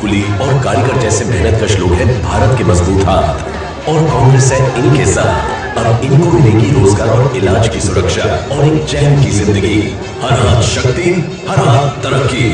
कुली और कारीगर जैसे मेहनतकश लोग हैं भारत के मजबूत हाथ, और कांग्रेस है इनके साथ। अब इनको मिलेगी रोजगार और इलाज की सुरक्षा और एक चैन की जिंदगी। हर हाथ शक्ति, हर हाथ तरक्की।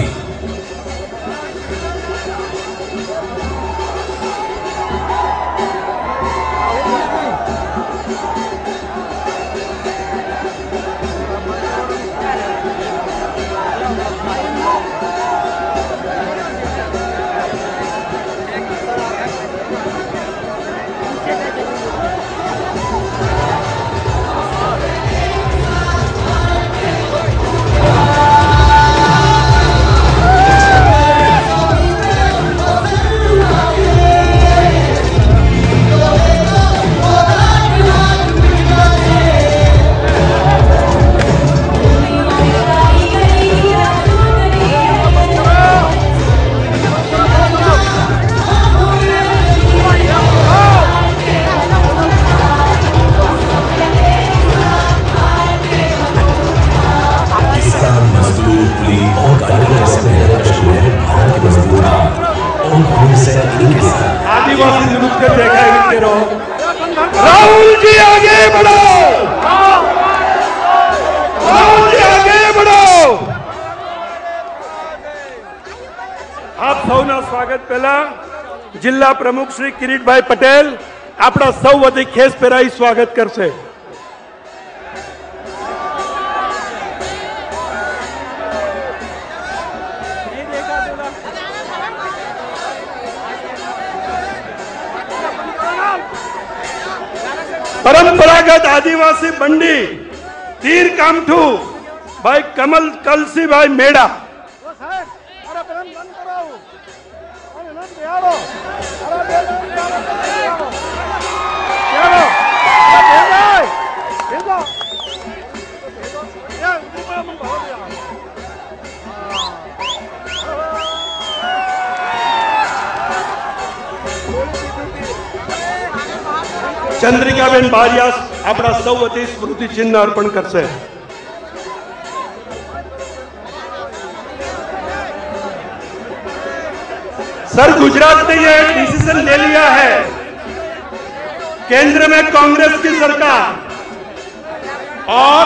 आदिवासी जुलूस के देखा राहुल जी आगे बढ़ो, राहुल जी आगे बढ़ो। आप સૌના સ્વાગત પહેલા જિલ્લા પ્રમુખ શ્રી કિરીટભાઈ પટેલ આપણા સૌ વતી ખેસ પહેરાવી સ્વાગત કરશે। परंपरागत आदिवासी बंडी तीर कामठू भाई कमल कलसी भाई मेड़ा। चंद्रिकाबेन बारियास अपना सौ वती स्मृति चिन्ह अर्पण करશે। सर गुजरात ने यह डिसीजन ले लिया है, केंद्र में कांग्रेस की सरकार, और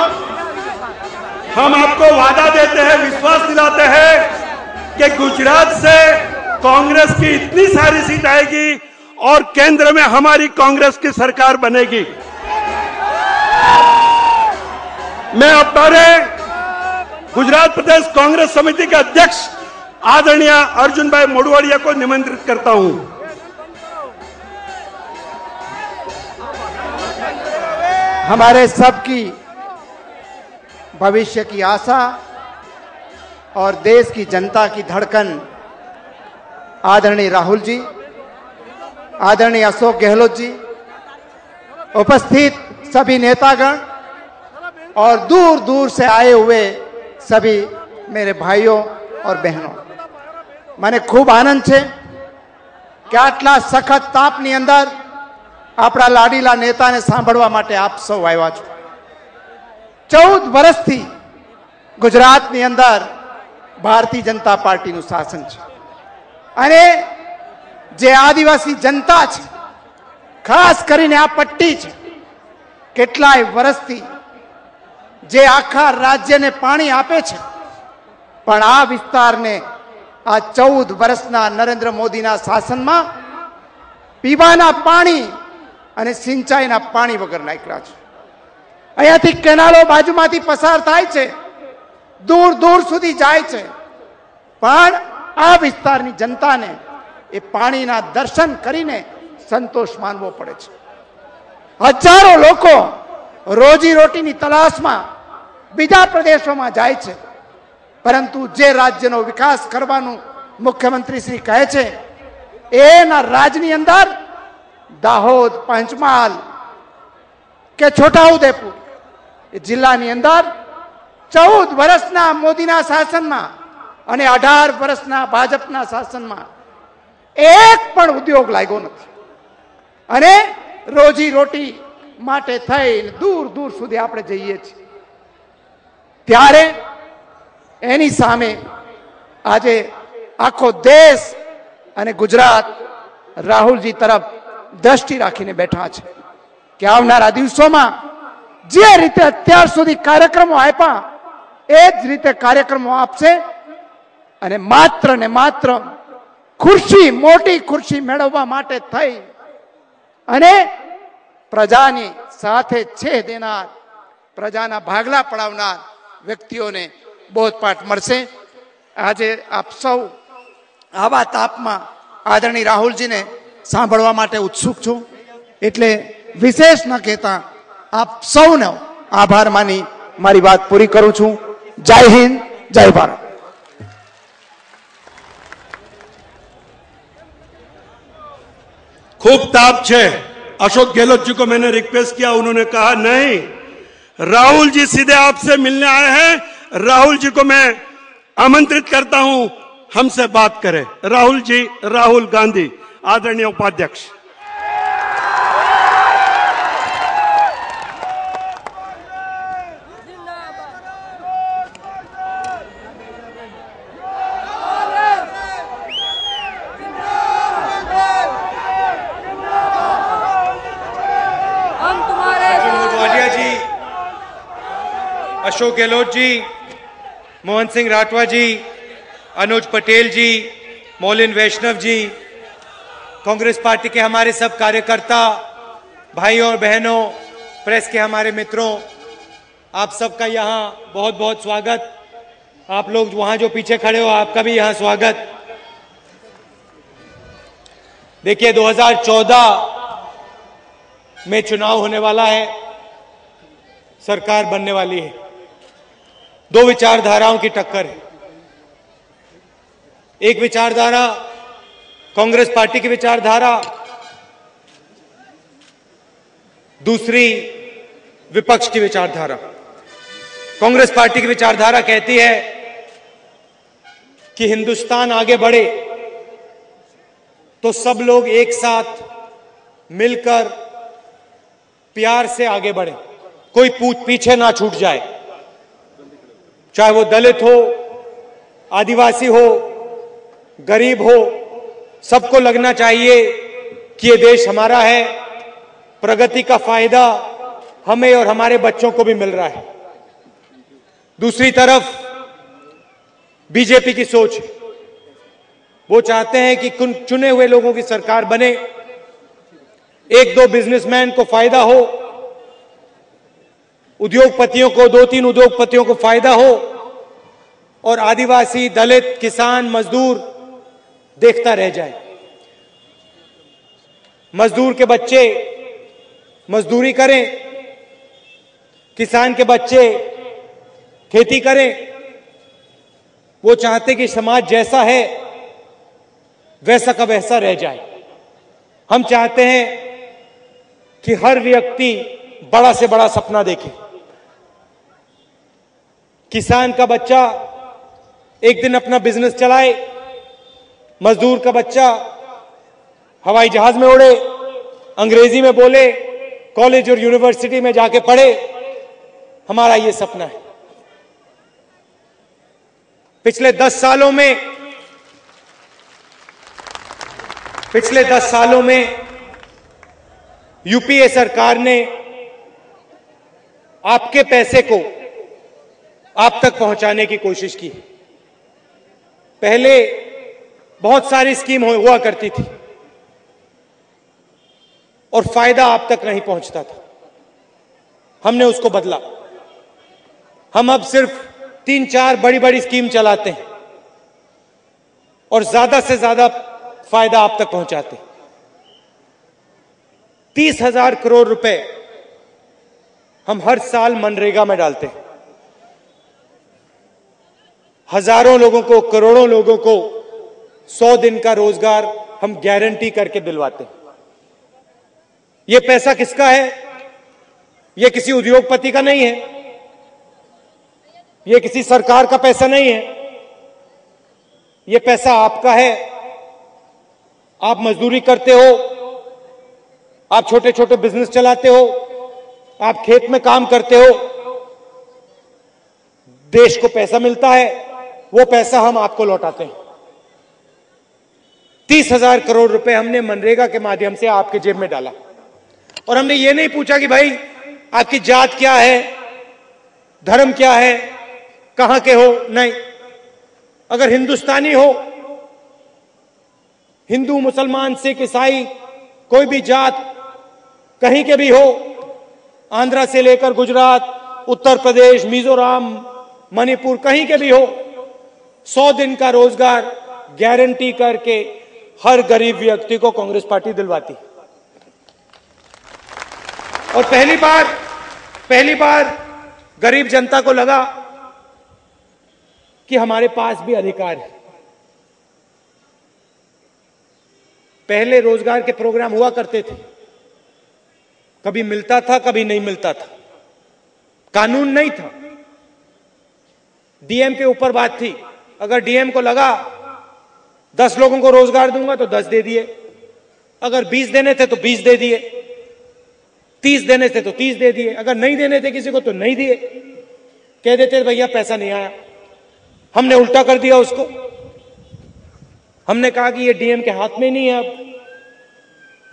हम आपको वादा देते हैं, विश्वास दिलाते हैं कि गुजरात से कांग्रेस की इतनी सारी सीट आएगी और केंद्र में हमारी कांग्रेस की सरकार बनेगी। मैं हमारे गुजरात प्रदेश कांग्रेस समिति के अध्यक्ष आदरणीय अर्जुन भाई मोडवाडिया को निमंत्रित करता हूं। हमारे सबकी भविष्य की आशा और देश की जनता की धड़कन आदरणीय राहुल जी, आदरणीय अशोक गहलोत जी, उपस्थित सभी नेतागण और दूर दूर से आए हुए सभी मेरे भाइयों और बहनों, મને ખૂબ આનંદ છે કે આટલા સખત તાપની અંદર આપણા લાડીલા નેતાને સાંભળવા માટે આપ સૌ આવ્યા છો। 14 વર્ષથી ગુજરાતની અંદર ભારતીય જનતા પાર્ટીનું શાસન છે અને જે આદિવાસી जनता છે, ખાસ કરીને આ પટ્ટી છે, કેટલાય વર્ષથી જે આખા રાજ્યને પાણી આપે છે, પણ આ વિસ્તારને આ 14 વર્ષના નરેન્દ્ર મોદીના શાસનમાં પીવાના પાણી અને સિંચાઈના પાણી વગર નાખ્યા છે। અહીંયાથી કેનાલો બાજુમાંથી પસાર થાય છે, દૂર દૂર સુધી જાય છે, પણ આ વિસ્તારની જનતાને એ પાણીના દર્શન કરીને સંતોષ માનવો પડે છે। હજારો લોકો રોજી રોટીની તલાશમાં બીજા પ્રદેશોમાં જાય છે, પરંતુ જે રાજ્યનો વિકાસ કરવાનું મુખ્યમંત્રી શ્રી કહે છે, એના રાજની અંદર દાહોદ, પંચમહાલ કે છોટાઉદેપુર એ જિલ્લાની અંદર 14 વર્ષના મોદીના શાસનમાં અને 18 વર્ષના ભાજપના શાસનમાં એક પણ ઉદ્યોગ લાગ્યો નથી અને રોજી રોટી માટે થઈને દૂર દૂર સુધી આપણે જઈએ છીએ। ત્યારે એની સામે આજે આખો દેશ અને ગુજરાત રાહુલજી તરફ દ્રષ્ટિ રાખીને બેઠા છે કે આવનારા દિવસોમાં જે રીતે અત્યાર સુધી કાર્યક્રમો આપ્યા એ જ રીતે કાર્યક્રમો આપશે અને માત્ર ને માત્ર ખુરશી, મોટી ખુરશી મેળવવા માટે થઈ અને પ્રજાની સાથે છે દેનાર, પ્રજાના ભાગલા પડાવનાર વ્યક્તિઓને બોધપાઠ મળશે. આજે આપ સૌ આવા તાપમાં આદરણીય રાહુલજીને સાંભળવા માટે ઉત્સુક છું, એટલે વિશેષ ન કહેતા આપ સૌનો આભાર માની મારી વાત પૂરી કરું છું. જય હિન્દ, જય ભારત. खूब ताप छे. अशोक गहलोत जी को मैंने रिक्वेस्ट किया, उन्होंने कहा नहीं, राहुल जी सीधे आपसे मिलने आए हैं, राहुल जी को मैं आमंत्रित करता हूं हमसे बात करें. राहुल जी, राहुल गांधी, आदरणीय उपाध्यक्ष. अशोक गहलोत जी, मोहन सिंह राठवा जी, अनुज पटेल जी, मौलिन वैष्णव जी, कांग्रेस पार्टी के हमारे सब कार्यकर्ता, भाइयों और बहनों, प्रेस के हमारे मित्रों, आप सबका यहाँ बहुत बहुत स्वागत. आप लोग वहां जो पीछे खड़े हो, आपका भी यहाँ स्वागत. देखिए, 2014 में चुनाव होने वाला है, सरकार बनने वाली है. दो विचारधाराओं की टक्कर है. एक विचारधारा कांग्रेस पार्टी की विचारधारा, दूसरी विपक्ष की विचारधारा. कांग्रेस पार्टी की विचारधारा कहती है कि हिंदुस्तान आगे बढ़े तो सब लोग एक साथ मिलकर प्यार से आगे बढ़े, कोई पीछे ना छूट जाए. चाहे वो दलित हो, आदिवासी हो, गरीब हो, सबको लगना चाहिए कि ये देश हमारा है, प्रगति का फायदा हमें और हमारे बच्चों को भी मिल रहा है. दूसरी तरफ बीजेपी की सोच है. वो चाहते हैं कि चुने हुए लोगों की सरकार बने, एक दो बिजनेसमैन को फायदा हो, उद्योगपतियों को, दो तीन उद्योगपतियों को फायदा हो, और आदिवासी, दलित, किसान, मजदूर देखता रह जाए. मजदूर के बच्चे मजदूरी करें, किसान के बच्चे खेती करें. वो चाहते कि समाज जैसा है वैसा का वैसा रह जाए. हम चाहते हैं कि हर व्यक्ति बड़ा से बड़ा सपना देखे. किसान का बच्चा एक दिन अपना बिजनेस चलाए, मजदूर का बच्चा हवाई जहाज में उड़े, अंग्रेजी में बोले, कॉलेज और यूनिवर्सिटी में जाके पढ़े. हमारा ये सपना है. पिछले 10 सालों में यूपीए सरकार ने आपके पैसे को आप तक पहुंचाने की कोशिश की. पहले बहुत सारी स्कीम हुआ करती थी और फायदा आप तक नहीं पहुंचता था. हमने उसको बदला. हम अब सिर्फ 3-4 बड़ी बड़ी स्कीम चलाते हैं और ज्यादा से ज्यादा फायदा आप तक पहुंचाते हैं. 30,000 करोड़ रुपए हम हर साल मनरेगा में डालते हैं. हजारों लोगों को, करोड़ों लोगों को 100 दिन का रोजगार हम गारंटी करके दिलवाते हैं. यह पैसा किसका है? यह किसी उद्योगपति का नहीं है, यह किसी सरकार का पैसा नहीं है. यह पैसा आपका है. आप मजदूरी करते हो, आप छोटे छोटे बिजनेस चलाते हो, आप खेत में काम करते हो, देश को पैसा मिलता है, वो पैसा हम आपको लौटाते हैं. 30,000 करोड़ रुपए हमने मनरेगा के माध्यम से आपके जेब में डाला। और हमने ये नहीं पूछा कि भाई आपकी जात क्या है, धर्म क्या है, कहां के हो, नहीं। अगर हिंदुस्तानी हो, हिंदू, मुसलमान, सिख, ईसाई, कोई भी जात कहीं के भी हो, आंध्रा से लेकर गुजरात, उत्तर प्रदेश, मिजोरम, मणिपुर, कहीं के भी हो, 100 दिन का रोजगार गारंटी करके हर गरीब व्यक्ति को कांग्रेस पार्टी दिलवाती। और पहली बार गरीब जनता को लगा कि हमारे पास भी अधिकार है। पहले रोजगार के प्रोग्राम हुआ करते थे, कभी मिलता था, कभी नहीं मिलता था, कानून नहीं था, डीएम के ऊपर बात थी। अगर डीएम को लगा 10 लोगों को रोजगार दूंगा तो 10 दे दिए, अगर 20 देने थे तो 20 दे दिए, 30 देने थे तो 30 दे दिए, अगर नहीं देने थे किसी को तो नहीं दिए, कह देते भैया पैसा नहीं आया। हमने उल्टा कर दिया उसको। हमने कहा कि ये डीएम के हाथ में नहीं है, अब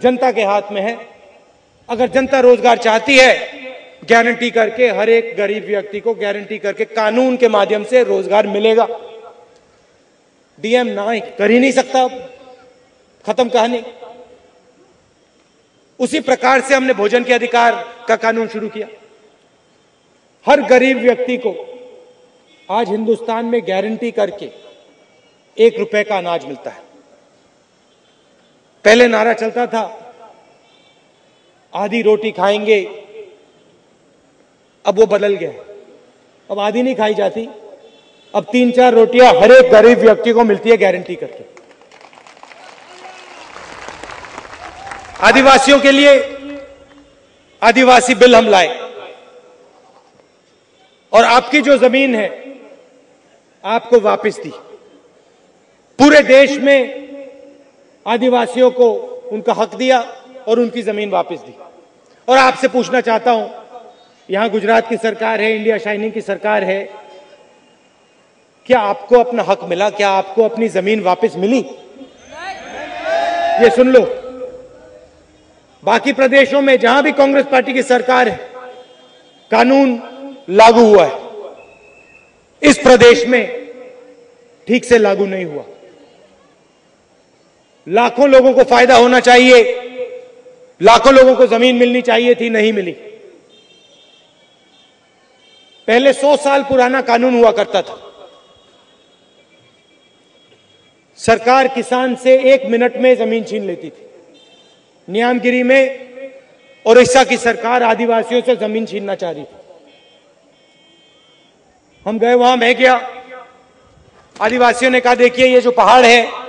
जनता के हाथ में है। अगर जनता रोजगार चाहती है, गारंटी करके हर एक गरीब व्यक्ति को गारंटी करके कानून के माध्यम से रोजगार मिलेगा। डीएम ना कर ही नहीं सकता, खत्म कहानी। उसी प्रकार से हमने भोजन के अधिकार का कानून शुरू किया। हर गरीब व्यक्ति को आज हिंदुस्तान में गारंटी करके 1 रुपए का अनाज मिलता है। पहले नारा चलता था आधी रोटी खाएंगे, अब वो बदल गया। अब आधी नहीं खाई जाती, अब 3-4 रोटियां हर एक गरीब व्यक्ति को मिलती है गारंटी करके। आदिवासियों के लिए आदिवासी बिल हम लाए और आपकी जो जमीन है आपको वापस दी। पूरे देश में आदिवासियों को उनका हक दिया और उनकी जमीन वापस दी। और आपसे पूछना चाहता हूं, यहां गुजरात की सरकार है, इंडिया शाइनिंग की सरकार है, क्या आपको अपना हक मिला? क्या आपको अपनी जमीन वापस मिली? ये सुन लो, बाकी प्रदेशों में जहां भी कांग्रेस पार्टी की सरकार है, कानून लागू हुआ है। इस प्रदेश में ठीक से लागू नहीं हुआ। लाखों लोगों को फायदा होना चाहिए, लाखों लोगों को जमीन मिलनी चाहिए थी, नहीं मिली। पहले 100 साल पुराना कानून हुआ करता था। सरकार किसान से 1 मिनट में जमीन छीन लेती थी। नियामगिरी में ओडिशा की सरकार आदिवासियों से जमीन छीनना चाह रही थी। हम गए, वहां मैं गया, आदिवासियों ने कहा देखिए ये जो पहाड़ है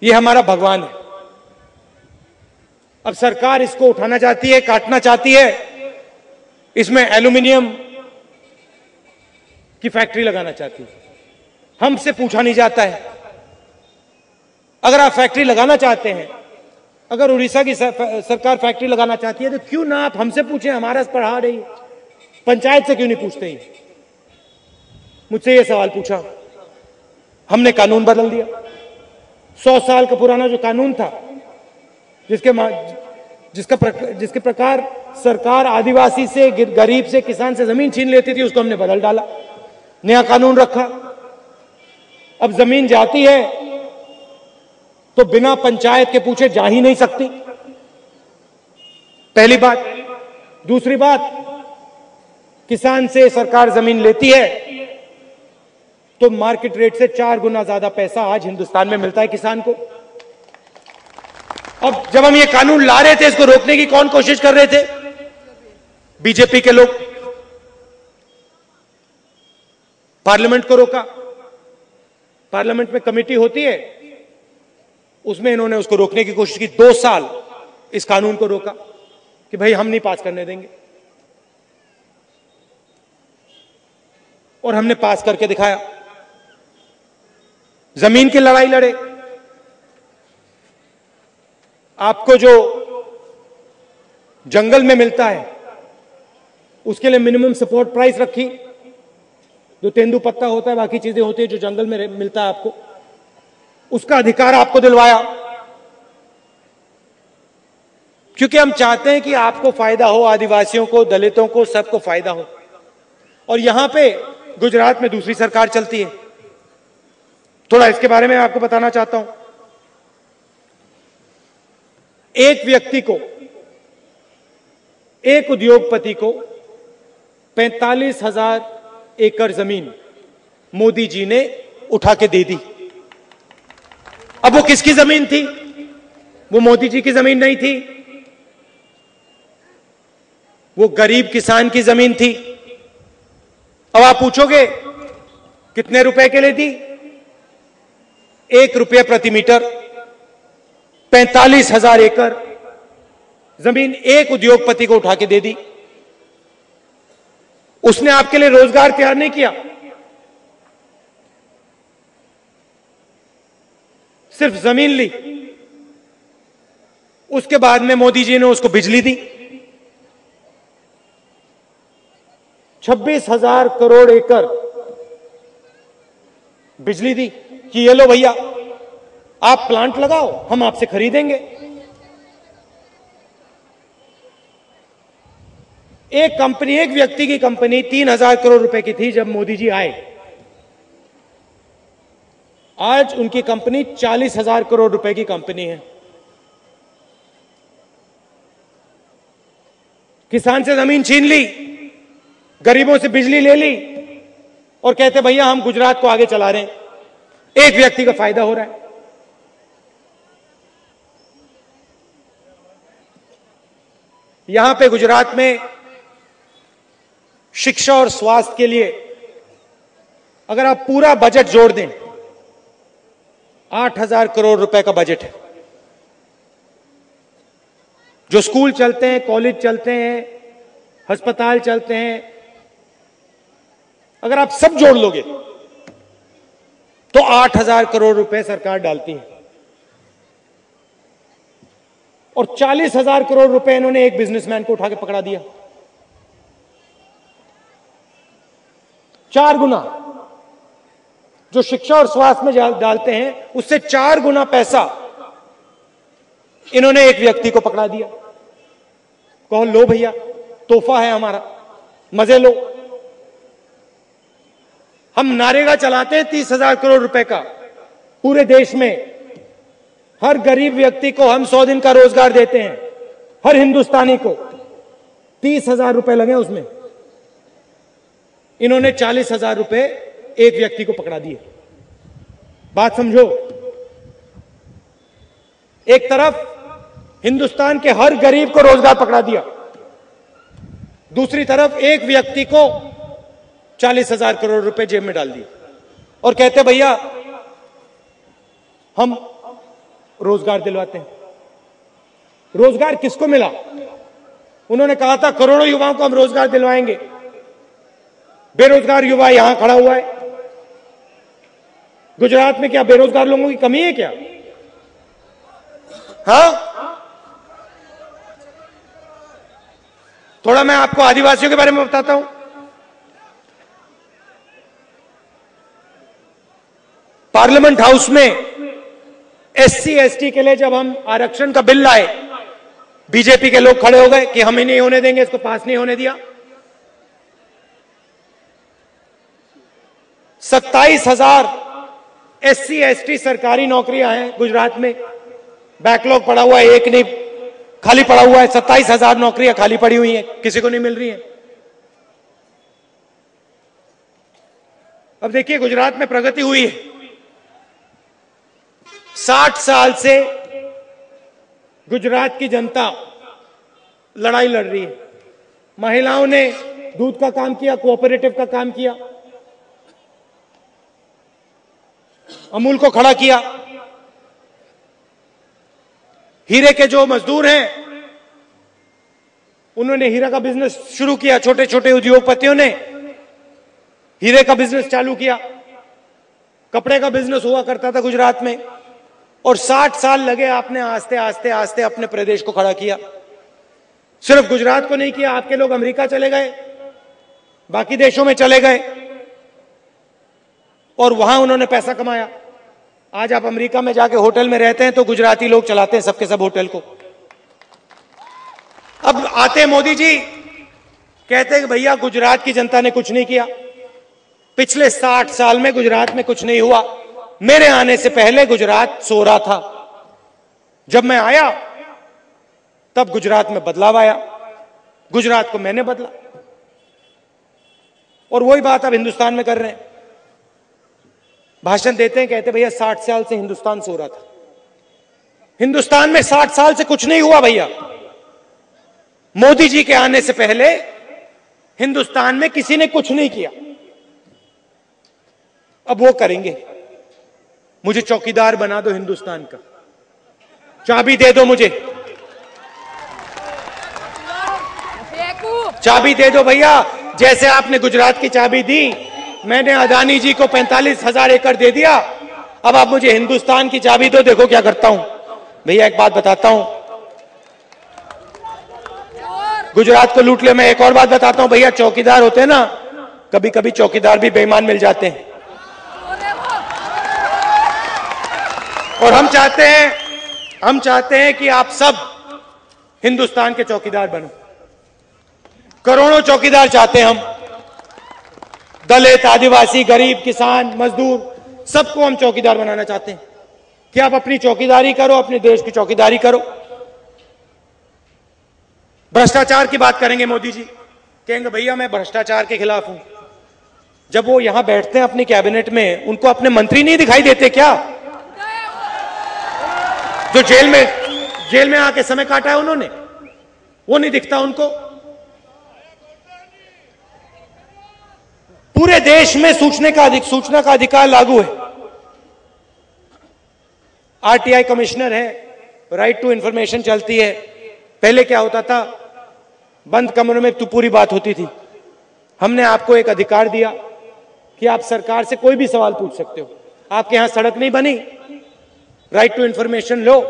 ये हमारा भगवान है। अब सरकार इसको उठाना चाहती है, काटना चाहती है, इसमें एल्यूमिनियम की फैक्ट्री लगाना चाहती है। हमसे पूछा नहीं जाता है। अगर आप फैक्ट्री लगाना चाहते हैं, अगर उड़ीसा की सरकार फैक्ट्री लगाना चाहती है तो क्यों ना आप हमसे पूछें, हमारा पहाड़ है, पंचायत से क्यों नहीं पूछते ही? मुझसे ये सवाल पूछा, हमने कानून बदल दिया। 100 साल का पुराना जो कानून था, जिसके प्रकार सरकार आदिवासी से, गरीब से, किसान से जमीन छीन लेती थी, उसको हमने बदल डाला, नया कानून रखा। अब जमीन जाती है तो बिना पंचायत के पूछे जा ही नहीं सकती, पहली बात। दूसरी बात, किसान से सरकार जमीन लेती है तो मार्केट रेट से 4 गुना ज्यादा पैसा आज हिंदुस्तान में मिलता है किसान को। अब जब हम ये कानून ला रहे थे, इसको रोकने की कौन कोशिश कर रहे थे? बीजेपी के लोग। पार्लियामेंट को रोका। पार्लियामेंट में कमेटी होती है, उसमें इन्होंने उसको रोकने की कोशिश की। 2 साल इस कानून को रोका कि भाई हम नहीं पास करने देंगे, और हमने पास करके दिखाया। जमीन की लड़ाई लड़े। आपको जो जंगल में मिलता है उसके लिए मिनिमम सपोर्ट प्राइस रखी, जो तेंदुपत्ता होता है, बाकी चीजें होती है जो जंगल में मिलता है आपको, उसका अधिकार आपको दिलवाया, क्योंकि हम चाहते हैं कि आपको फायदा हो, आदिवासियों को, दलितों को, सबको फायदा हो। और यहां पे गुजरात में दूसरी सरकार चलती है, थोड़ा इसके बारे में आपको बताना चाहता हूं। एक व्यक्ति को, एक उद्योगपति को 45,000 एकड़ जमीन मोदी जी ने उठा के दे दी। अब वो किसकी जमीन थी? वो मोदी जी की जमीन नहीं थी, वो गरीब किसान की जमीन थी। अब आप पूछोगे कितने रुपए के लिए दी? 1 रुपये प्रति मीटर। 45,000 एकड़ जमीन एक उद्योगपति को उठा के दे दी। उसने आपके लिए रोजगार तैयार नहीं किया, सिर्फ जमीन ली। उसके बाद में मोदी जी ने उसको बिजली दी। 26,000 करोड़ एकड़ बिजली दी कि ये लो भैया, आप प्लांट लगाओ, हम आपसे खरीदेंगे। एक कंपनी, एक व्यक्ति की कंपनी 3,000 करोड़ रुपए की थी जब मोदी जी आए। आज उनकी कंपनी 40,000 करोड़ रुपए की कंपनी है। किसान से जमीन छीन ली, गरीबों से बिजली ले ली और कहते भैया हम गुजरात को आगे चला रहे हैं। एक व्यक्ति का फायदा हो रहा है। यहां पे गुजरात में शिक्षा और स्वास्थ्य के लिए अगर आप पूरा बजट जोड़ दें, 8,000 करोड़ रुपए का बजट है। जो स्कूल चलते हैं, कॉलेज चलते हैं, अस्पताल चलते हैं, अगर आप सब जोड़ लोगे तो 8,000 करोड़ रुपए सरकार डालती है। और 40,000 करोड़ रुपए इन्होंने एक बिजनेसमैन को उठा के पकड़ा दिया। 4 गुना जो शिक्षा और स्वास्थ्य में डालते हैं, उससे 4 गुना पैसा इन्होंने एक व्यक्ति को पकड़ा दिया। कहो लो भैया, तोहफा है हमारा, मजे लो। हम नारेगा चलाते हैं 30,000 करोड़ रुपए का पूरे देश में। हर गरीब व्यक्ति को हम 100 दिन का रोजगार देते हैं, हर हिंदुस्तानी को। 30,000 रुपए लगे उसमें, इन्होंने 40,000 रुपए एक व्यक्ति को पकड़ा दिए। बात समझो, एक तरफ हिंदुस्तान के हर गरीब को रोजगार पकड़ा दिया, दूसरी तरफ एक व्यक्ति को 40,000 करोड़ रुपए जेब में डाल दिए और कहते भैया हम रोजगार दिलवाते हैं। रोजगार किसको मिला? उन्होंने कहा था करोड़ों युवाओं को हम रोजगार दिलवाएंगे। बेरोजगार युवा यहां खड़ा हुआ है। गुजरात में क्या बेरोजगार लोगों की कमी है क्या? हाँ, थोड़ा मैं आपको आदिवासियों के बारे में बताता हूं। पार्लियामेंट हाउस में SC ST के लिए जब हम आरक्षण का बिल लाए, बीजेपी के लोग खड़े हो गए कि हम ही नहीं होने देंगे, इसको पास नहीं होने दिया। 27,000 SC ST सरकारी नौकरियां हैं गुजरात में। बैकलॉग पड़ा हुआ है, एक नहीं खाली पड़ा हुआ है। 27,000 नौकरियां खाली पड़ी हुई हैं, किसी को नहीं मिल रही हैं। अब देखिए गुजरात में प्रगति हुई है। 60 साल से गुजरात की जनता लड़ाई लड़ रही है। महिलाओं ने दूध का काम किया, कोऑपरेटिव का काम किया, अमूल को खड़ा किया। हीरे के जो मजदूर हैं, उन्होंने हीरा का बिजनेस शुरू किया। छोटे छोटे उद्योगपतियों ने हीरे का बिजनेस चालू किया। कपड़े का बिजनेस हुआ करता था गुजरात में, और 60 साल लगे आपने आस्ते आस्ते आस्ते अपने प्रदेश को खड़ा किया। सिर्फ गुजरात को नहीं किया, आपके लोग अमेरिका चले गए, बाकी देशों में चले गए और वहां उन्होंने पैसा कमाया। आज आप अमेरिका में जाके होटल में रहते हैं तो गुजराती लोग चलाते हैं सबके सब होटल को। अब आते हैं मोदी जी, कहते हैं कि भैया गुजरात की जनता ने कुछ नहीं किया, पिछले 60 साल में गुजरात में कुछ नहीं हुआ। मेरे आने से पहले गुजरात सो रहा था, जब मैं आया तब गुजरात में बदलाव आया, गुजरात को मैंने बदला। और वही बात अब हिंदुस्तान में कर रहे हैं, भाषण देते हैं, कहते भैया 60 साल से हिंदुस्तान सो रहा था। हिंदुस्तान में 60 साल से कुछ नहीं हुआ भैया। मोदी जी के आने से पहले हिंदुस्तान में किसी ने कुछ नहीं किया, अब वो करेंगे। मुझे चौकीदार बना दो हिंदुस्तान का, चाबी दे दो मुझे, चाबी दे दो भैया। जैसे आपने गुजरात की चाबी दी, मैंने अदानी जी को 45,000 एकड़ दे दिया, अब आप मुझे हिंदुस्तान की चाबी दो, देखो क्या करता हूं। भैया एक बात बताता हूं, गुजरात को लूट ले। मैं एक और बात बताता हूं भैया, चौकीदार होते हैं ना, कभी कभी चौकीदार भी बेईमान मिल जाते हैं। और हम चाहते हैं कि आप सब हिंदुस्तान के चौकीदार बनो। करोड़ों चौकीदार चाहते हैं हम, दलित, आदिवासी, गरीब, किसान, मजदूर, सबको हम चौकीदार बनाना चाहते हैं कि आप अपनी चौकीदारी करो, अपने देश की चौकीदारी करो। भ्रष्टाचार की बात करेंगे मोदी जी, कहेंगे भैया मैं भ्रष्टाचार के खिलाफ हूं। जब वो यहां बैठते हैं अपनी कैबिनेट में, उनको अपने मंत्री नहीं दिखाई देते क्या? जो जेल में आके समय काटा है उन्होंने, वो नहीं दिखता उनको? पूरे देश में सूचना का अधिकार लागू है। आरटीआई कमिश्नर है, राइट टू इंफॉर्मेशन चलती है। पहले क्या होता था, बंद कमरों में तो पूरी बात होती थी। हमने आपको एक अधिकार दिया कि आप सरकार से कोई भी सवाल पूछ सकते हो। आपके यहां सड़क नहीं बनी, राइट टू इंफॉर्मेशन लो,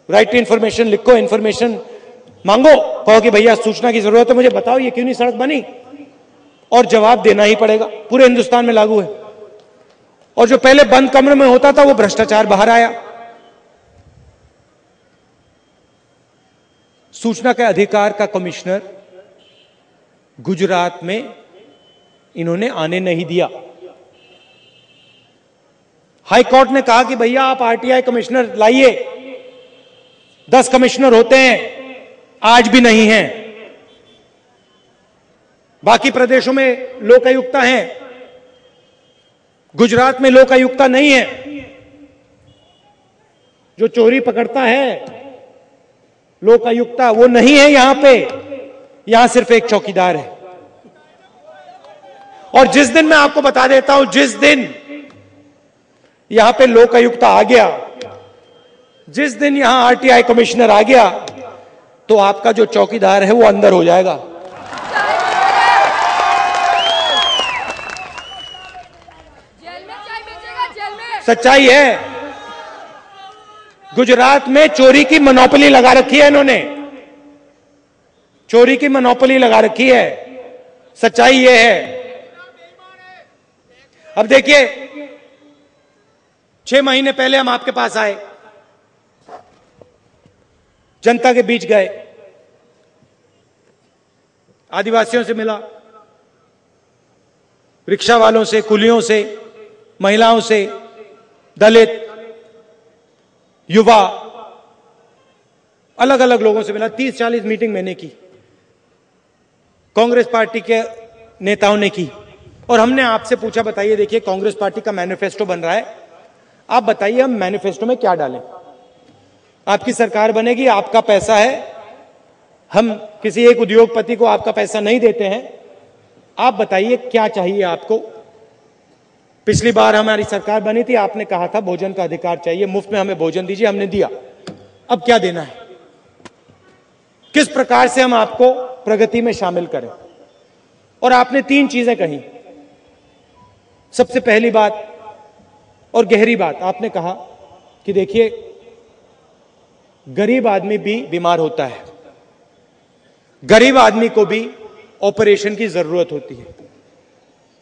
राइट टू इंफॉर्मेशन लिखो, इंफॉर्मेशन मांगो, कहो कि भैया सूचना की जरूरत है, मुझे बताओ ये क्यों नहीं सड़क बनी, और जवाब देना ही पड़ेगा। पूरे हिंदुस्तान में लागू है। और जो पहले बंद कमरे में होता था, वो भ्रष्टाचार बाहर आया। सूचना के अधिकार का कमिश्नर गुजरात में इन्होंने आने नहीं दिया। हाई कोर्ट ने कहा कि भैया आप आरटीआई कमिश्नर लाइए। 10 कमिश्नर होते हैं, आज भी नहीं है। बाकी प्रदेशों में लोकायुक्ता हैं, गुजरात में लोकायुक्ता नहीं है। जो चोरी पकड़ता है लोकायुक्ता, वो नहीं है यहां पे। यहां सिर्फ एक चौकीदार है। और जिस दिन, मैं आपको बता देता हूं, जिस दिन यहां पे लोकायुक्ता आ गया, जिस दिन यहां आरटीआई कमिश्नर आ गया, तो आपका जो चौकीदार है वो अंदर हो जाएगा। सच्चाई है। गुजरात में चोरी की मोनोपोली लगा रखी है इन्होंने, चोरी की मोनोपोली लगा रखी है। सच्चाई ये है। अब देखिए, 6 महीने पहले हम आपके पास आए, जनता के बीच गए, आदिवासियों से मिला, रिक्शा वालों से, कुलियों से, महिलाओं से, दलित, युवा, अलग अलग लोगों से मिला। 30-40 मीटिंग मैंने की, कांग्रेस पार्टी के नेताओं ने की। और हमने आपसे पूछा, बताइए, देखिए कांग्रेस पार्टी का मैनिफेस्टो बन रहा है, आप बताइए हम मैनिफेस्टो में क्या डालें? आपकी सरकार बनेगी, आपका पैसा है, हम किसी एक उद्योगपति को आपका पैसा नहीं देते हैं, आप बताइए क्या चाहिए आपको। पिछली बार हमारी सरकार बनी थी, आपने कहा था भोजन का अधिकार चाहिए, मुफ्त में हमें भोजन दीजिए, हमने दिया। अब क्या देना है? किस प्रकार से हम आपको प्रगति में शामिल करें? और आपने 3 चीजें कही। सबसे पहली बात और गहरी बात, आपने कहा कि देखिए गरीब आदमी भी बीमार होता है, गरीब आदमी को भी ऑपरेशन की जरूरत होती है,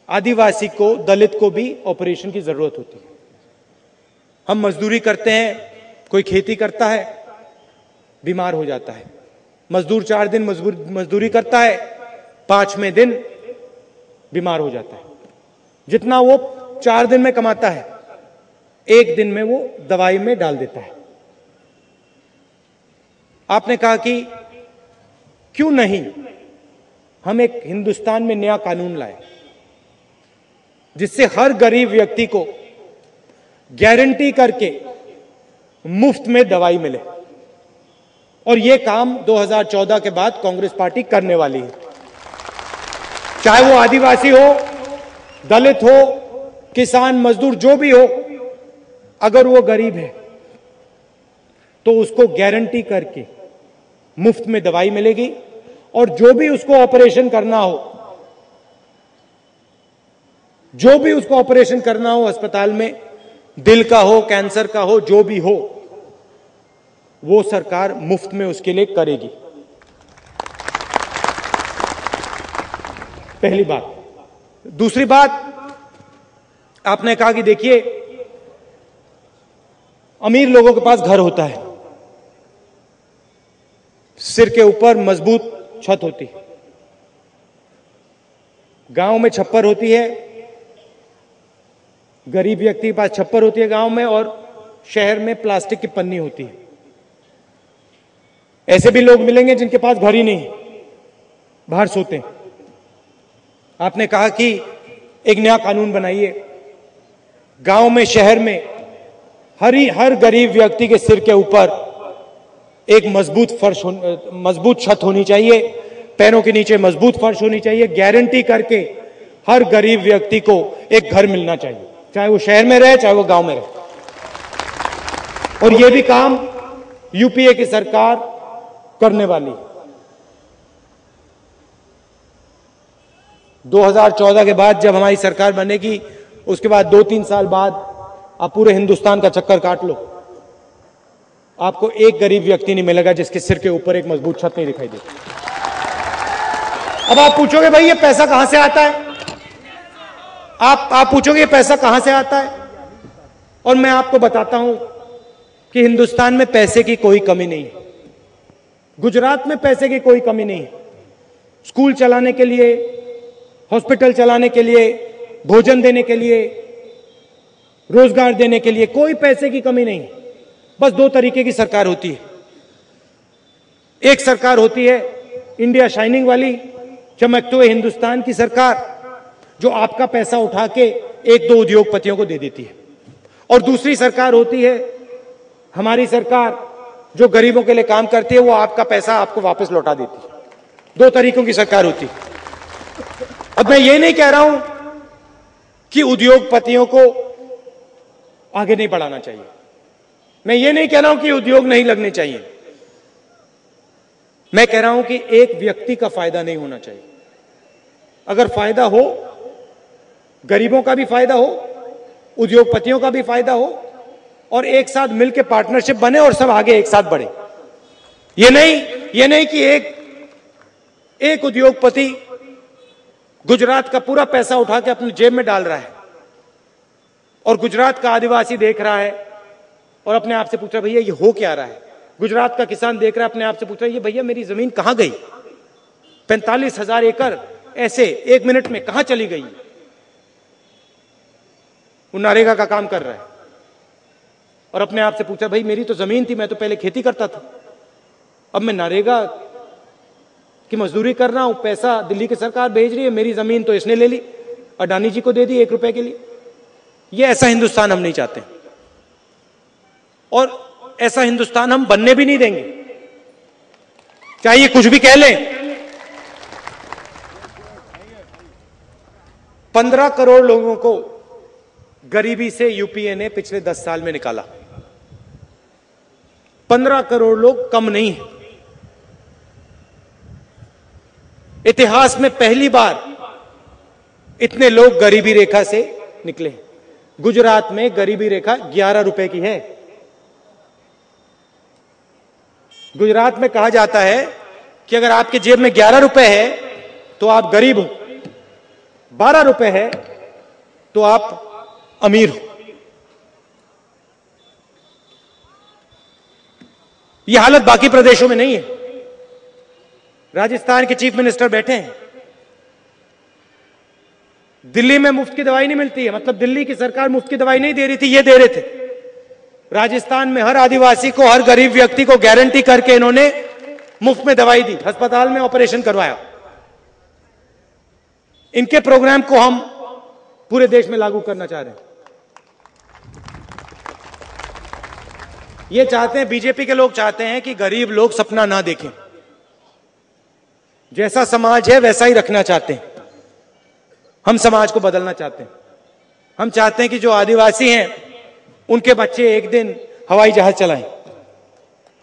आदिवासी को, दलित को भी ऑपरेशन की जरूरत होती है। हम मजदूरी करते हैं, कोई खेती करता है, बीमार हो जाता है। मजदूर 4 दिन मजदूरी करता है, 5वें दिन बीमार हो जाता है। जितना वो 4 दिन में कमाता है, 1 दिन में वो दवाई में डाल देता है। आपने कहा कि क्यों नहीं हम एक हिंदुस्तान में नया कानून लाए जिससे हर गरीब व्यक्ति को गारंटी करके मुफ्त में दवाई मिले। और यह काम 2014 के बाद कांग्रेस पार्टी करने वाली है। चाहे वो आदिवासी हो, दलित हो, किसान, मजदूर, जो भी हो, अगर वो गरीब है तो उसको गारंटी करके मुफ्त में दवाई मिलेगी। और जो भी उसको ऑपरेशन करना हो, जो भी उसको ऑपरेशन करना हो अस्पताल में, दिल का हो, कैंसर का हो, जो भी हो, वो सरकार मुफ्त में उसके लिए करेगी। पहली बात। दूसरी बात, आपने कहा कि देखिए अमीर लोगों के पास घर होता है, सिर के ऊपर मजबूत छत होती है, गांव में छप्पर होती है, गरीब व्यक्ति के पास छप्पर होती है गांव में, और शहर में प्लास्टिक की पन्नी होती है। ऐसे भी लोग मिलेंगे जिनके पास घर ही नहीं, बाहर सोते हैं। आपने कहा कि एक नया कानून बनाइए, गांव में, शहर में हर गरीब व्यक्ति के सिर के ऊपर एक मजबूत छत होनी चाहिए, पैरों के नीचे मजबूत फर्श होनी चाहिए। गारंटी करके हर गरीब व्यक्ति को एक घर मिलना चाहिए, चाहे वो शहर में रहे, चाहे वो गांव में रहे। और यह भी काम यूपीए की सरकार करने वाली। 2014 के बाद जब हमारी सरकार बनेगी, उसके बाद 2-3 साल बाद आप पूरे हिंदुस्तान का चक्कर काट लो, आपको एक गरीब व्यक्ति नहीं मिलेगा जिसके सिर के ऊपर एक मजबूत छत नहीं दिखाई देती। अब आप पूछोगे भाई ये पैसा कहां से आता है? आप पूछोगे ये पैसा कहां से आता है? और मैं आपको बताता हूं कि हिंदुस्तान में पैसे की कोई कमी नहीं है, गुजरात में पैसे की कोई कमी नहीं है। स्कूल चलाने के लिए, हॉस्पिटल चलाने के लिए, भोजन देने के लिए, रोजगार देने के लिए कोई पैसे की कमी नहीं। बस 2 तरीके की सरकार होती है। एक सरकार होती है इंडिया शाइनिंग वाली, चमकते हुए हिंदुस्तान की सरकार, जो आपका पैसा उठा के 1-2 उद्योगपतियों को दे देती है। और दूसरी सरकार होती है हमारी सरकार, जो गरीबों के लिए काम करती है, वो आपका पैसा आपको वापस लौटा देती है। 2 तरीकों की सरकार होती है। अब मैं ये नहीं कह रहा हूं कि उद्योगपतियों को आगे नहीं बढ़ाना चाहिए, मैं ये नहीं कह रहा हूं कि उद्योग नहीं लगने चाहिए, मैं कह रहा हूं कि एक व्यक्ति का फायदा नहीं होना चाहिए। अगर फायदा हो, गरीबों का भी फायदा हो, उद्योगपतियों का भी फायदा हो, और एक साथ मिलकर पार्टनरशिप बने और सब आगे एक साथ बढ़े। ये नहीं कि एक उद्योगपति गुजरात का पूरा पैसा उठा के अपनी जेब में डाल रहा है और गुजरात का आदिवासी देख रहा है और अपने आप से पूछ रहा है भैया ये हो क्या रहा है। गुजरात का किसान देख रहा है, अपने आप से पूछ रहा है ये भैया मेरी जमीन कहां गई, 45,000 एकड़ ऐसे 1 मिनट में कहां चली गई। वो नरेगा का काम कर रहा है और अपने आप से पूछा भाई मेरी तो जमीन थी, मैं तो पहले खेती करता था, अब मैं नरेगा की मजदूरी कर रहा हूं, पैसा दिल्ली की सरकार भेज रही है, मेरी जमीन तो इसने ले ली, अडानी जी को दे दी 1 रुपए के लिए। ये ऐसा हिंदुस्तान हम नहीं चाहते और ऐसा हिंदुस्तान हम बनने भी नहीं देंगे, चाहे ये कुछ भी कह लें। 15 करोड़ लोगों को गरीबी से यूपीए ने पिछले 10 साल में निकाला। 15 करोड़ लोग कम नहीं है। इतिहास में पहली बार इतने लोग गरीबी रेखा से निकले। गुजरात में गरीबी रेखा 11 रुपए की है। गुजरात में कहा जाता है कि अगर आपके जेब में 11 रुपए है तो आप गरीब हो, 12 रुपए है तो आप अमीर हो। ये हालत बाकी प्रदेशों में नहीं है। राजस्थान के चीफ मिनिस्टर बैठे हैं, दिल्ली में मुफ्त की दवाई नहीं मिलती है, मतलब दिल्ली की सरकार मुफ्त की दवाई नहीं दे रही थी, ये दे रहे थे। राजस्थान में हर आदिवासी को, हर गरीब व्यक्ति को गारंटी करके इन्होंने मुफ्त में दवाई दी, अस्पताल में ऑपरेशन करवाया। इनके प्रोग्राम को हम पूरे देश में लागू करना चाह रहे हैं। ये चाहते हैं, बीजेपी के लोग चाहते हैं कि गरीब लोग सपना ना देखें, जैसा समाज है वैसा ही रखना चाहते हैं। हम समाज को बदलना चाहते हैं। हम चाहते हैं कि जो आदिवासी हैं उनके बच्चे एक दिन हवाई जहाज चलाएं।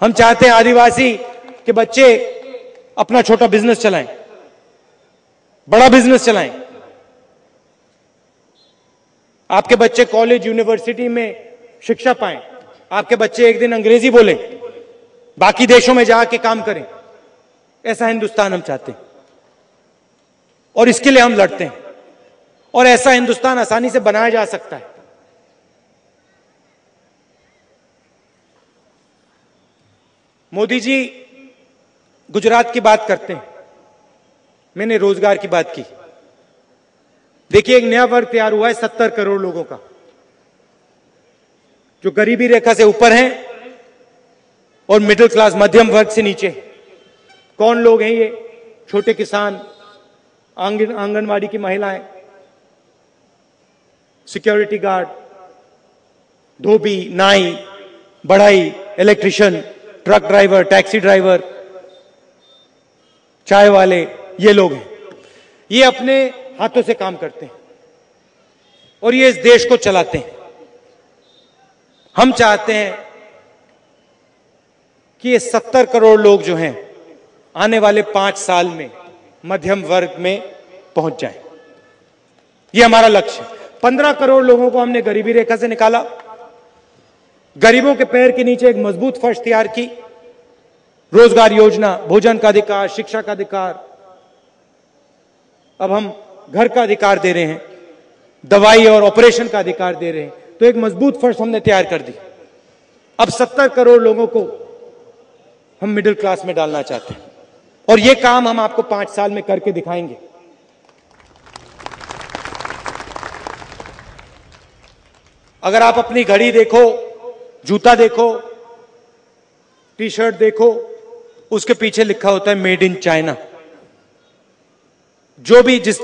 हम चाहते हैं आदिवासी के बच्चे अपना छोटा बिजनेस चलाएं, बड़ा बिजनेस चलाएं। आपके बच्चे कॉलेज यूनिवर्सिटी में शिक्षा पाएं, आपके बच्चे एक दिन अंग्रेजी बोलें, बाकी देशों में जाके काम करें। ऐसा हिंदुस्तान हम चाहते हैं और इसके लिए हम लड़ते हैं। और ऐसा हिंदुस्तान आसानी से बनाया जा सकता है। मोदी जी गुजरात की बात करते हैं, मैंने रोजगार की बात की। देखिए, एक नया वर्ग तैयार हुआ है 70 करोड़ लोगों का, जो गरीबी रेखा से ऊपर हैं और मिडिल क्लास, मध्यम वर्ग से नीचे। कौन लोग हैं ये? छोटे किसान, आंगनवाड़ी की महिलाएं, सिक्योरिटी गार्ड, धोबी, नाई, बढ़ई, electrician, truck driver, taxi driver, चाय वाले, ये लोग हैं। ये अपने हाथों से काम करते हैं और ये इस देश को चलाते हैं। हम चाहते हैं कि ये 70 करोड़ लोग जो हैं आने वाले 5 साल में मध्यम वर्ग में पहुंच जाएं। ये हमारा लक्ष्य है। 15 करोड़ लोगों को हमने गरीबी रेखा से निकाला, गरीबों के पैर के नीचे एक मजबूत फर्श तैयार की। रोजगार योजना, भोजन का अधिकार, शिक्षा का अधिकार, अब हम घर का अधिकार दे रहे हैं, दवाई और ऑपरेशन का अधिकार दे रहे हैं। तो एक मजबूत फर्श हमने तैयार कर दी। अब 70 करोड़ लोगों को हम मिडिल क्लास में डालना चाहते हैं और यह काम हम आपको 5 साल में करके दिखाएंगे। अगर आप अपनी घड़ी देखो, जूता देखो, टी शर्ट देखो, उसके पीछे लिखा होता है मेड इन चाइना। जो भी जिस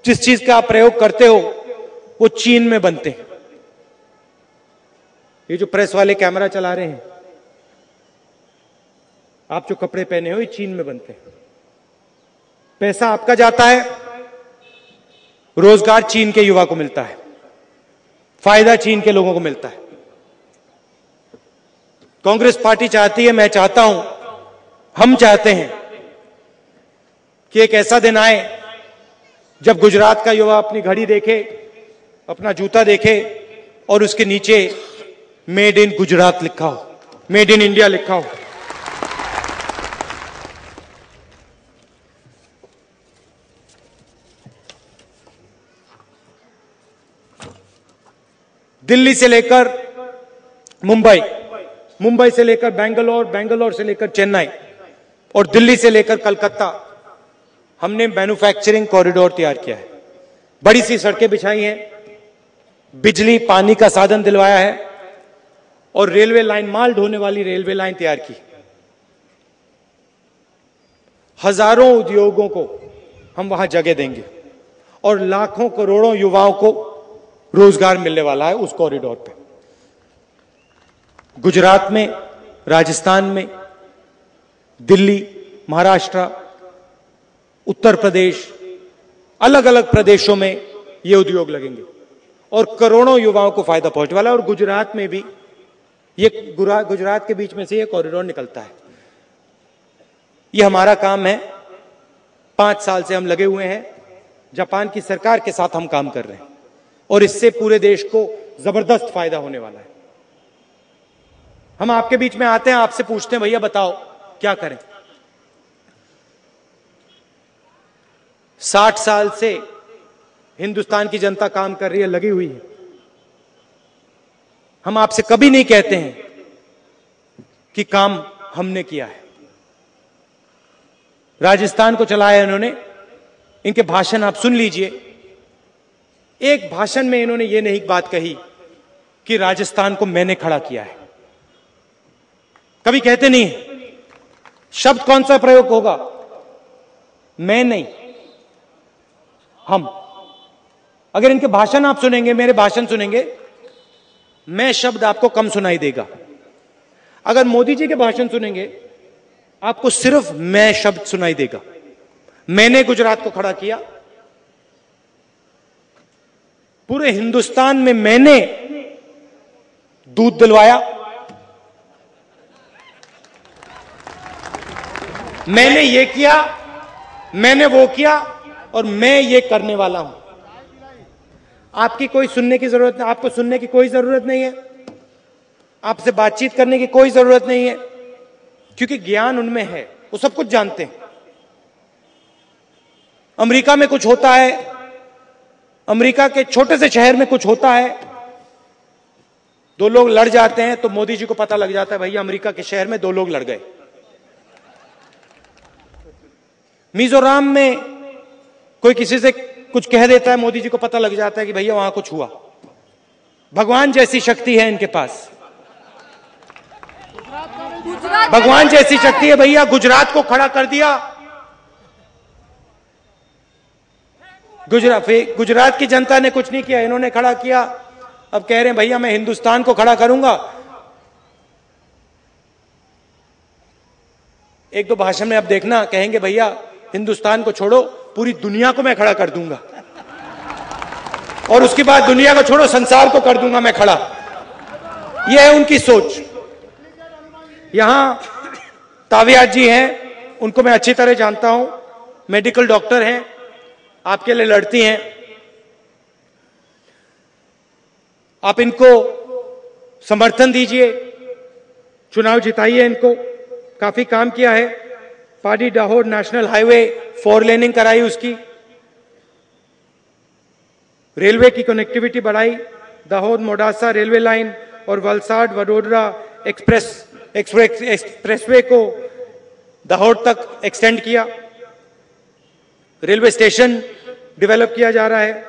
चीज का आप प्रयोग करते हो वो चीन में बनते हैं। ये जो प्रेस वाले कैमरा चला रहे हैं, आप जो कपड़े पहने हो, ये चीन में बनते हैं। पैसा आपका जाता है, रोजगार चीन के युवा को मिलता है, फायदा चीन के लोगों को मिलता है। कांग्रेस पार्टी चाहती है, मैं चाहता हूं, हम चाहते हैं कि एक ऐसा दिन आए जब गुजरात का युवा अपनी घड़ी देखे, अपना जूता देखे और उसके नीचे मेड इन गुजरात लिखा हो, मेड इन इंडिया लिखा हो। दिल्ली से लेकर मुंबई, मुंबई से लेकर बेंगलोर, बेंगलोर से लेकर चेन्नई और दिल्ली से लेकर कलकत्ता हमने मैन्युफैक्चरिंग कॉरिडोर तैयार किया है। बड़ी सी सड़कें बिछाई हैं, बिजली पानी का साधन दिलवाया है और रेलवे लाइन, माल ढोने वाली रेलवे लाइन तैयार की। हजारों उद्योगों को हम वहां जगह देंगे और लाखों करोड़ों युवाओं को रोजगार मिलने वाला है उस कॉरिडोर पे। गुजरात में, राजस्थान में, दिल्ली, महाराष्ट्र, उत्तर प्रदेश, अलग अलग प्रदेशों में ये उद्योग लगेंगे और करोड़ों युवाओं को फायदा पहुंचने वाला है। और गुजरात में भी, ये गुजरात के बीच में से ये कॉरिडोर निकलता है। ये हमारा काम है, 5 साल से हम लगे हुए हैं, जापान की सरकार के साथ हम काम कर रहे हैं और इससे पूरे देश को जबरदस्त फायदा होने वाला है। हम आपके बीच में आते हैं, आपसे पूछते हैं, भैया बताओ क्या करें। 60 साल से हिंदुस्तान की जनता काम कर रही है, लगी हुई है। हम आपसे कभी नहीं कहते हैं कि काम हमने किया है। राजस्थान को चलाया इन्होंने। इनके भाषण आप सुन लीजिए। एक भाषण में इन्होंने ये नहीं बात कही कि राजस्थान को मैंने खड़ा किया है। कभी कहते नहीं। शब्द कौन सा प्रयोग होगा? मैं नहीं, हम। अगर इनके भाषण आप सुनेंगे, मेरे भाषण सुनेंगे, मैं शब्द आपको कम सुनाई देगा। अगर मोदी जी के भाषण सुनेंगे, आपको सिर्फ मैं शब्द सुनाई देगा। मैंने गुजरात को खड़ा किया। पूरे हिंदुस्तान में मैंने दूध दिलवाया, मैंने ये किया, मैंने वो किया, और मैं ये करने वाला हूं। आपकी कोई सुनने की जरूरत नहीं, आपको सुनने की कोई जरूरत नहीं है, आपसे बातचीत करने की कोई जरूरत नहीं है, क्योंकि ज्ञान उनमें है, वो सब कुछ जानते हैं। अमेरिका में कुछ होता है, अमेरिका के छोटे से शहर में कुछ होता है, दो लोग लड़ जाते हैं तो मोदी जी को पता लग जाता है भैया अमेरिका के शहर में दो लोग लड़ गए। मिजोरम में कोई किसी से कुछ कह देता है, मोदी जी को पता लग जाता है कि भैया वहां कुछ हुआ। भगवान जैसी शक्ति है इनके पास, भगवान जैसी शक्ति है भैया। गुजरात को खड़ा कर दिया। गुजरात की जनता ने कुछ नहीं किया, इन्होंने खड़ा किया। अब कह रहे हैं भैया मैं हिंदुस्तान को खड़ा करूंगा। एक दो भाषण में अब देखना कहेंगे भैया हिंदुस्तान को छोड़ो, पूरी दुनिया को मैं खड़ा कर दूंगा, और उसके बाद दुनिया को छोड़ो संसार को कर दूंगा मैं खड़ा। यह है उनकी सोच। यहां तावियाज जी हैं, उनको मैं अच्छी तरह जानता हूं, मेडिकल डॉक्टर हैं, आपके लिए लड़ती हैं। आप इनको समर्थन दीजिए, चुनाव जिताइए इनको। काफी काम किया है। पाडी दाहोद नेशनल हाईवे 4 लेनिंग कराई, उसकी रेलवे की कनेक्टिविटी बढ़ाई, दाहोद मोडासा रेलवे लाइन और वलसाड वडोदरा एक्सप्रेसवे को दाहोद तक एक्सटेंड किया। रेलवे स्टेशन डेवलप किया जा रहा है,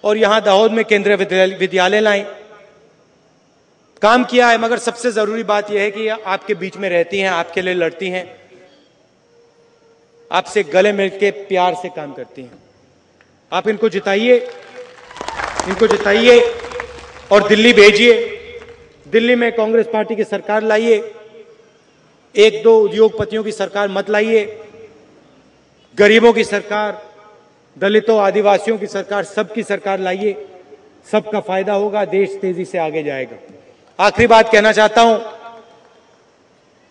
और यहां दाहोद में केंद्रीय विद्यालय लाए। काम किया है, मगर सबसे जरूरी बात यह है कि आपके बीच में रहती हैं, आपके लिए लड़ती हैं, आपसे गले मिलके प्यार से काम करती हैं। आप इनको जिताइए, इनको जिताइए और दिल्ली भेजिए। दिल्ली में कांग्रेस पार्टी की सरकार लाइए, एक दो उद्योगपतियों की सरकार मत लाइए। गरीबों की सरकार, दलितों आदिवासियों की सरकार, सबकी सरकार लाइए। सबका फायदा होगा, देश तेजी से आगे जाएगा। आखिरी बात कहना चाहता हूं,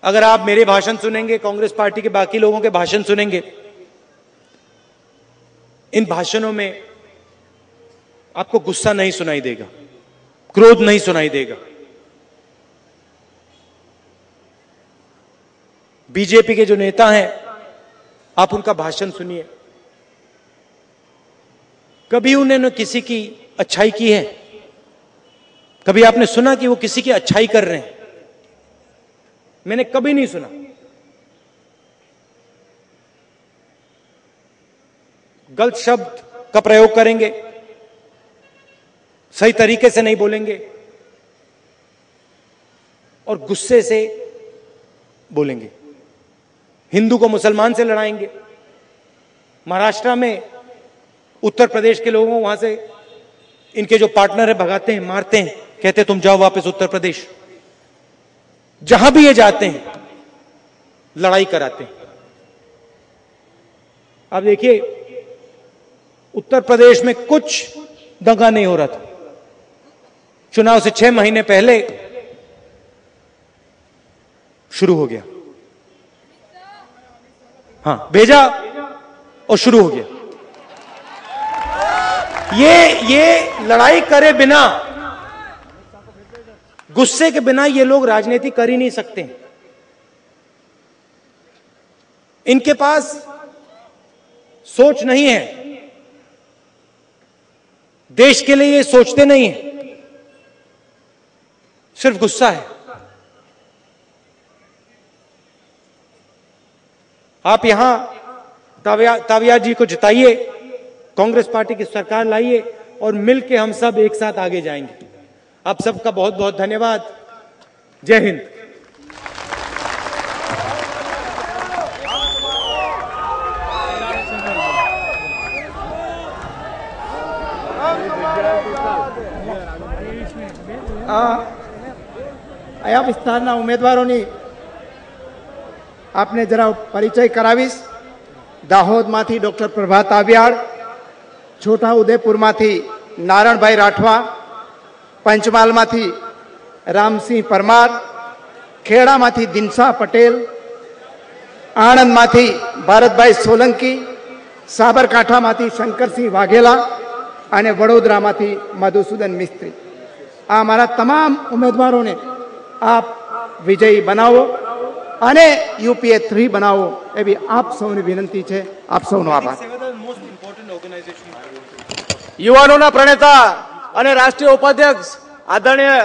अगर आप मेरे भाषण सुनेंगे, कांग्रेस पार्टी के बाकी लोगों के भाषण सुनेंगे, इन भाषणों में आपको गुस्सा नहीं सुनाई देगा, क्रोध नहीं सुनाई देगा। बीजेपी के जो नेता हैं, आप उनका भाषण सुनिए, कभी उन्होंने किसी की अच्छाई की है? कभी आपने सुना कि वो किसी की अच्छाई कर रहे हैं? मैंने कभी नहीं सुना। गलत शब्द का प्रयोग करेंगे, सही तरीके से नहीं बोलेंगे, और गुस्से से बोलेंगे। हिंदू को मुसलमान से लड़ाएंगे। महाराष्ट्र में, उत्तर प्रदेश के लोगों वहां से इनके जो पार्टनर है भगाते हैं, मारते हैं, कहते हैं तुम जाओ वापस उत्तर प्रदेश। जहां भी ये जाते हैं लड़ाई कराते हैं। अब देखिए, उत्तर प्रदेश में कुछ दंगा नहीं हो रहा था। चुनाव से 6 महीने पहले शुरू हो गया। हाँ, भेजा और शुरू हो गया। ये लड़ाई करे बिना, गुस्से के बिना ये लोग राजनीति कर ही नहीं सकते। इनके पास सोच नहीं है, देश के लिए ये सोचते नहीं है, सिर्फ गुस्सा है। आप यहां ताविया जी को जिताइए, कांग्रेस पार्टी की सरकार लाइए और मिलकर हम सब एक साथ आगे जाएंगे। आप सबका बहुत बहुत धन्यवाद। जय हिंद। આયા વિસ્તારના ઉમેદવારોની આપને જરા પરિચય કરાવીશ। દાહોદમાંથી ડોક્ટર પ્રભાત આવ્યાળ, છોટા ઉદેપુરમાંથી નારણભાઈ રાઠવા, પંચમહાલમાંથી રામસિંહ પરમાર, ખેડામાંથી દિનસા પટેલ, આણંદમાંથી ભારતભાઈ સોલંકી, સાબરકાંઠામાંથી શંકરસિંહ વાઘેલા અને વડોદરામાંથી મધુસૂદન મિસ્ત્રી। આ અમારા તમામ ઉમેદવારોને આપ વિજયી બનાવો અને યુપીએ 3 બનાવો એવી આપ સૌની વિનંતી છે। આપ સૌનો આભાર। યુવાનોના પ્રણેતા અને રાષ્ટ્રીય ઉપાધ્યક્ષ આદરણીય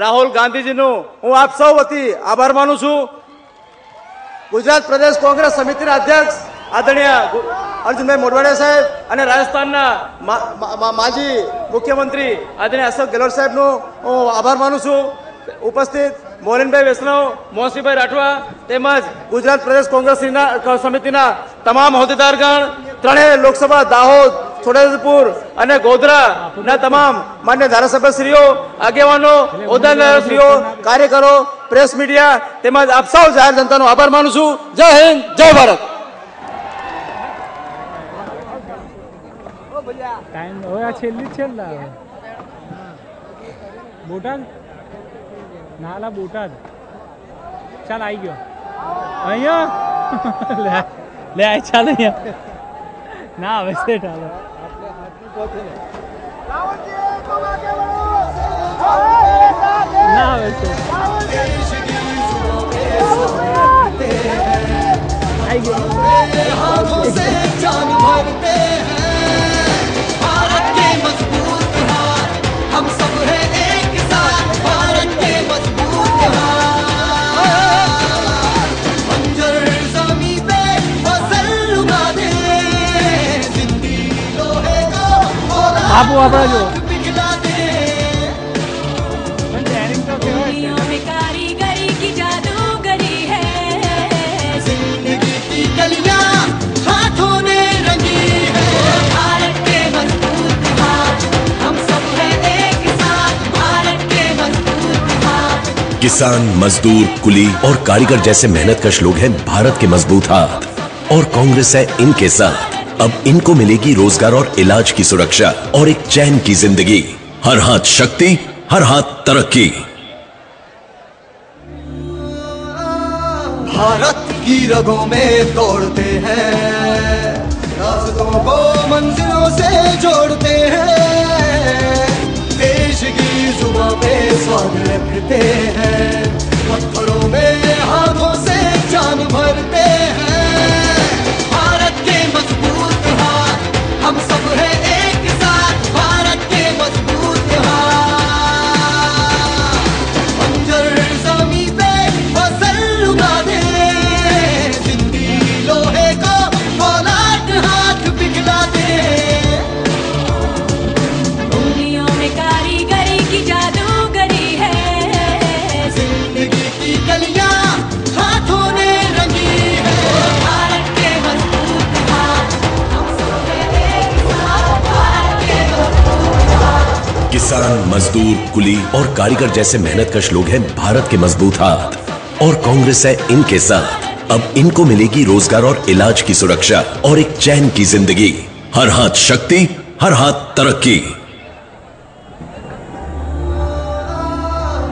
રાહુલ ગાંધીજીનું હું આપ સૌ વતી આભાર માનું છું। ગુજરાત પ્રદેશ કોંગ્રેસ સમિતિના અધ્યક્ષ આદરણીય અર્જુનભાઈ મોઢવાડિયા સાહેબ અને રાજસ્થાનના માજી મુખ્યમંત્રી આદરણીય અશોક ગેહલોત સાહેબનો હું આભાર માનું છું। ઉપસ્થિત મોહનભાઈ વૈષ્ણવ, મોહનસિંહભાઈ રાઠવા તેમજ ગુજરાત પ્રદેશ કોંગ્રેસ સમિતિના તમામ હોદ્દેદારગણ, ત્રણેય લોકસભા દાહોદ, છોટાઉદેપુર અને ગોધરાના તમામ માન્ય ધારાસભ્યશ્રીઓ, આગેવાનો, હોદ્દેદારશ્રીઓ, કાર્યકરો, પ્રેસ મીડિયા તેમજ આપ સૌ જાહેર જનતાનો આભાર માનું છું। જય હિન્દ, જય ભારત। टाइम होया छेल्ला बोटाद नाला बोटाद चल आई गयो अहिया ले आई चल अहिया ना वैसे डालो ना वैसे आई गयो हाथों से जान भरते हैं भारत के मजबूत हाथ हम सब हैं एक साथ भारत के मजबूत हाथ बंजर ज़मीं पे फसल उगा दे जिंदगी लोहे को बाबू आपड़ा जो पिघला दे दुनिया में कारीगरी की जादूगरी है जिंदगी की कलियां हाथों ने रंगी है भारत के मजबूत हाथ हम सब हैं एक साथ भारत के मजबूत हाथ। किसान, मजदूर, कुली और कारीगर जैसे मेहनतकश लोग हैं भारत के मजबूत हाथ, और कांग्रेस है इनके साथ। अब इनको मिलेगी रोजगार और इलाज की सुरक्षा और एक चैन की जिंदगी। हर हाथ शक्ति, हर हाथ तरक्की। भारत की रगों में तोड़ते हैं, रास्तों को मंजिलों से जोड़ते हैं, देश की जुबां पे स्वाद रखते हैं, पत्थरों में हाथों से जान भरते हैं। भारत के मजबूत हाथ हम सब हैं एक साथ भारत के मजबूत हाथ बंजर ज़मीं पे फसल उगा दे जिंदगी लोहे को फौलाद हाथ पिघला दे दुनिया में कारीगरी की जादूगरी है जिंदगी की कलियां हाथों ने रंगी है भारत के मजबूत हाथ हम सब हैं एक साथ भारत के मजबूत हाथ। किसान, मजदूर, कुली और कारीगर जैसे मेहनतकश लोग हैं भारत के मजबूत हाथ, और कांग्रेस है इनके साथ। अब इनको मिलेगी रोजगार और इलाज की सुरक्षा और एक चैन की जिंदगी। हर हाथ शक्ति, हर हाथ तरक्की।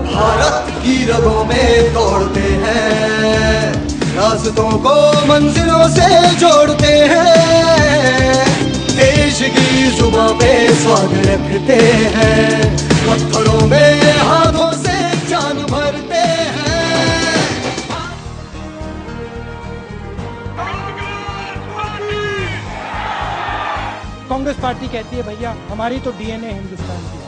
भारत की रगों में तोड़ते हैं, रास्तों को मंजिलों से जोड़ते हैं, देश की जुबां पे स्वाद रखते हैं, पत्थरों में हाथों से जान भरते हैं। कांग्रेस पार्टी कहती है भैया हमारी तो डीएनए हिंदुस्तान की।